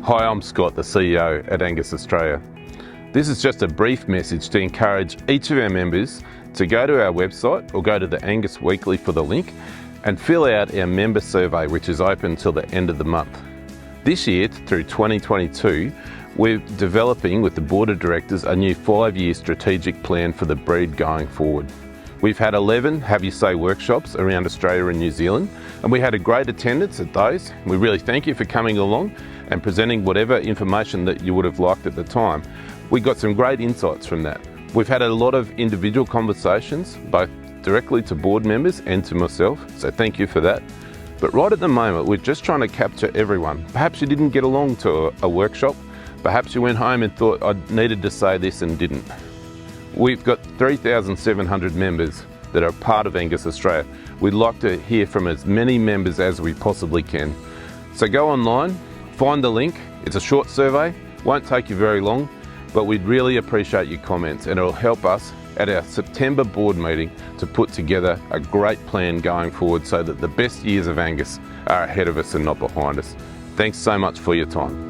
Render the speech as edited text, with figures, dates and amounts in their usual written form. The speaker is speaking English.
Hi, I'm Scott, the CEO at Angus Australia. This is just a brief message to encourage each of our members to go to our website or go to the Angus Weekly for the link and fill out our member survey, which is open till the end of the month. This year, through 2022, we're developing with the Board of Directors a new 5-year strategic plan for the breed going forward. We've had 11 Have You Say workshops around Australia and New Zealand, and we had a great attendance at those. We really thank you for coming along and presenting whatever information that you would have liked at the time. We got some great insights from that. We've had a lot of individual conversations, both directly to board members and to myself, so thank you for that. But right at the moment, we're just trying to capture everyone. Perhaps you didn't get along to a workshop, perhaps you went home and thought I needed to say this and didn't. We've got 3,700 members that are part of Angus Australia. We'd like to hear from as many members as we possibly can. So go online, find the link. It's a short survey, won't take you very long, but we'd really appreciate your comments, and it'll help us at our September board meeting to put together a great plan going forward so that the best years of Angus are ahead of us and not behind us. Thanks so much for your time.